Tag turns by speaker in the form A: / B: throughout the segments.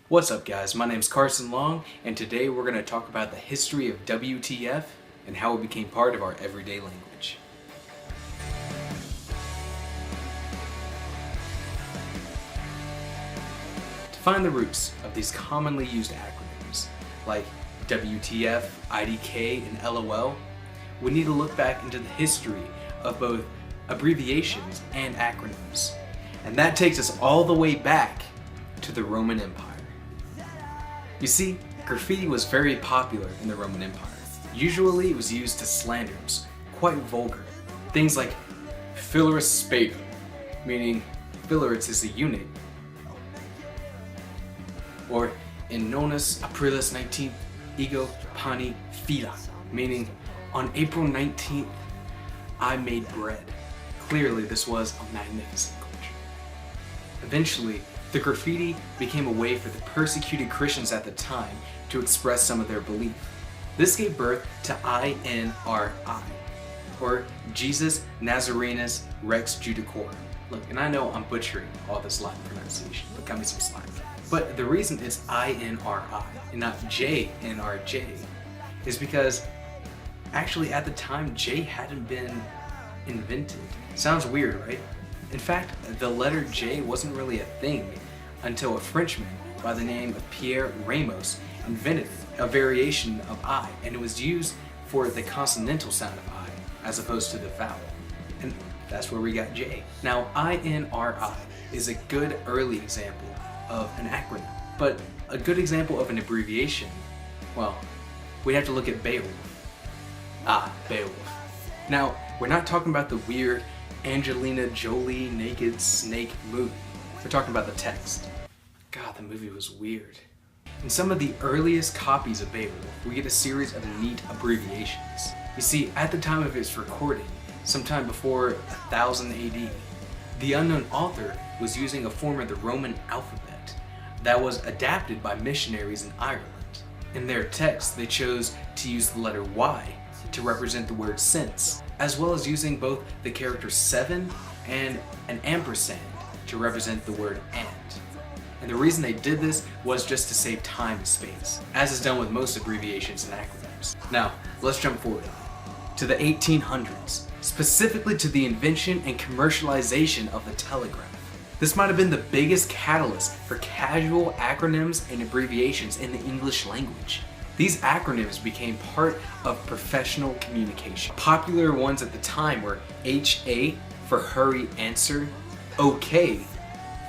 A: What's up guys, my name's Carson Long, and today we're going to talk about the history of WTF and how it became part of our everyday language. To find the roots of these commonly used acronyms, like WTF, IDK, and LOL, we need to look back into the history of both abbreviations and acronyms. And that takes us all the way back to the Roman Empire. You see, graffiti was very popular in the Roman Empire. Usually it was used to slanders, quite vulgar. Things like Philaris Spada, meaning Philaris is a unit, or in Nonus Aprilis 19th Ego Pani Fida, meaning on April 19th I made bread. Clearly this was a magnificent culture. Eventually, the graffiti became a way for the persecuted Christians at the time to express some of their belief. This gave birth to INRI, or Jesus Nazarenus Rex Judicorum. Look, and I know I'm butchering all this Latin pronunciation, but cut me some slack. But the reason it's INRI and not JNRJ is because actually at the time J hadn't been invented. Sounds weird, right? In fact, the letter J wasn't really a thing until a Frenchman by the name of Pierre Ramos invented a variation of I, and it was used for the consonantal sound of I as opposed to the vowel. And that's where we got J. Now, INRI is a good early example of an acronym, but a good example of an abbreviation, well, we'd have to look at Beowulf. Beowulf. Now, we're not talking about the weird Angelina Jolie naked snake movie. We're talking about the text. God, the movie was weird. In some of the earliest copies of Beowulf, we get a series of neat abbreviations. You see, at the time of its recording, sometime before 1000 AD, the unknown author was using a form of the Roman alphabet that was adapted by missionaries in Ireland. In their text, they chose to use the letter Y to represent the word sense, as well as using both the character 7 and an ampersand to represent the word and. And the reason they did this was just to save time and space, as is done with most abbreviations and acronyms. Now, let's jump forward to the 1800s, specifically to the invention and commercialization of the telegraph. This might have been the biggest catalyst for casual acronyms and abbreviations in the English language. These acronyms became part of professional communication. Popular ones at the time were HA for hurry answer, OK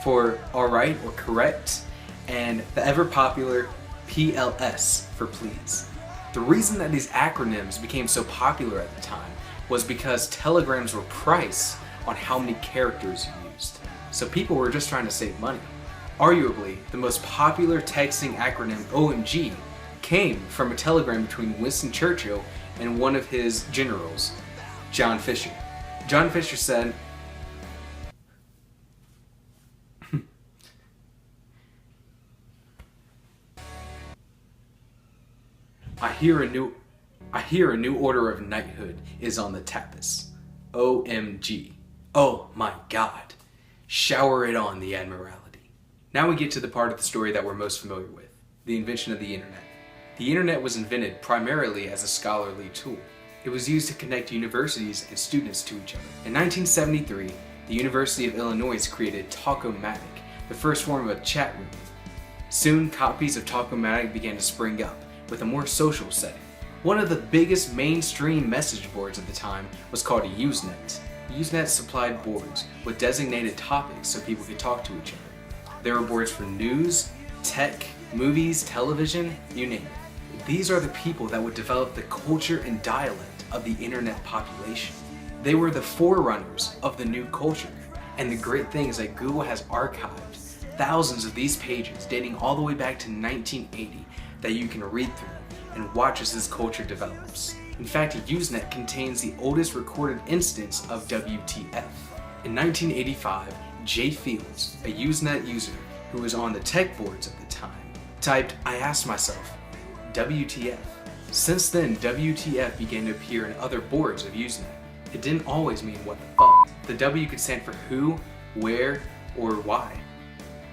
A: for alright or correct, and the ever popular PLS for please. The reason that these acronyms became so popular at the time was because telegrams were priced on how many characters you used. So people were just trying to save money. Arguably, the most popular texting acronym, OMG, came from a telegram between Winston Churchill and one of his generals, John Fisher. John Fisher said, I hear a new order of knighthood is on the tapis. OMG. Oh my God. Shower it on the admiralty. Now we get to the part of the story that we're most familiar with, the invention of the internet. The internet was invented primarily as a scholarly tool. It was used to connect universities and students to each other. In 1973, the University of Illinois created Talkomatic, the first form of a chat room. Soon, copies of Talkomatic began to spring up, with a more social setting. One of the biggest mainstream message boards at the time was called a Usenet. Usenet supplied boards with designated topics so people could talk to each other. There were boards for news, tech, movies, television, you name it. These are the people that would develop the culture and dialect of the internet population. They were the forerunners of the new culture. And the great thing is that Google has archived thousands of these pages dating all the way back to 1980 that you can read through and watch as this culture develops. In fact, Usenet contains the oldest recorded instance of WTF. In 1985, Jay Fields, a Usenet user who was on the tech boards at the time, typed, "I asked myself, WTF." Since then, WTF began to appear in other boards of Usenet. It didn't always mean what the fuck. The W could stand for who, where, or why.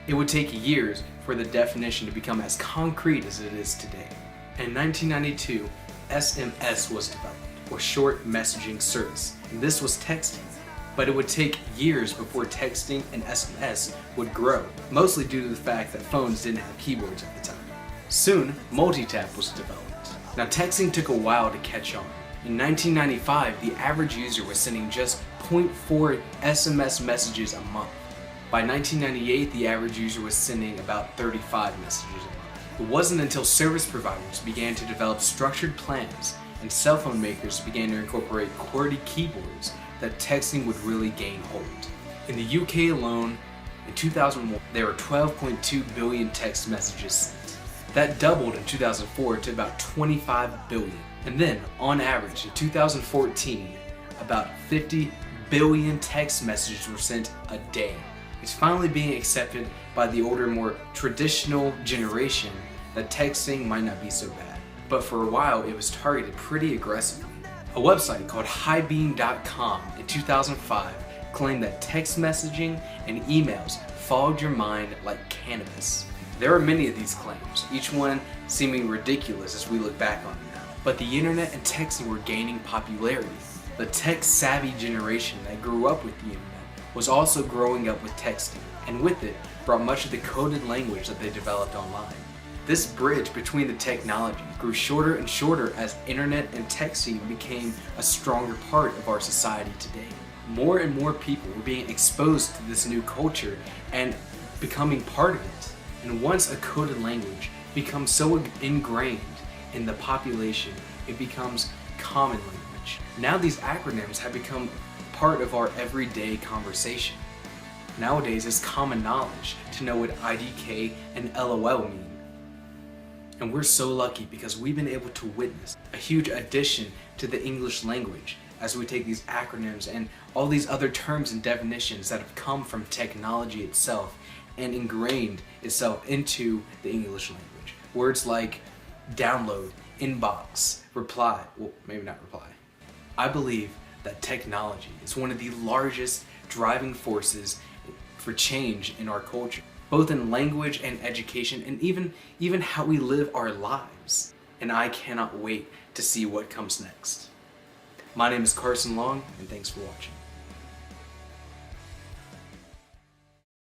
A: It would take years for the definition to become as concrete as it is today. In 1992, SMS was developed, or short messaging service. And this was texting, but it would take years before texting and SMS would grow, mostly due to the fact that phones didn't have keyboards at the time. Soon, multitap was developed. Now, texting took a while to catch on. In 1995, the average user was sending just 0.4 SMS messages a month. By 1998, the average user was sending about 35 messages a month. It wasn't until service providers began to develop structured plans and cell phone makers began to incorporate QWERTY keyboards that texting would really gain hold. In the UK alone, in 2001, there were 12.2 billion text messages sent. That doubled in 2004 to about 25 billion. And then, on average, in 2014, about 50 billion text messages were sent a day. It's finally being accepted by the older, more traditional generation that texting might not be so bad. But for a while, it was targeted pretty aggressively. A website called highbeam.com in 2005 claimed that text messaging and emails fogged your mind like cannabis. There are many of these claims, each one seeming ridiculous as we look back on it now. But the internet and texting were gaining popularity. The tech-savvy generation that grew up with the internet was also growing up with texting, and with it brought much of the coded language that they developed online. This bridge between the technology grew shorter and shorter as internet and texting became a stronger part of our society today. More and more people were being exposed to this new culture and becoming part of it. And once a coded language becomes so ingrained in the population, it becomes common language. Now these acronyms have become part of our everyday conversation. Nowadays, it's common knowledge to know what IDK and LOL mean. And we're so lucky because we've been able to witness a huge addition to the English language as we take these acronyms and all these other terms and definitions that have come from technology itself and ingrained itself into the English language. Words like download, inbox, reply, well, maybe not reply. I believe that technology is one of the largest driving forces for change in our culture, both in language and education, and even how we live our lives. And I cannot wait to see what comes next. My name is Carson Long, and thanks for watching.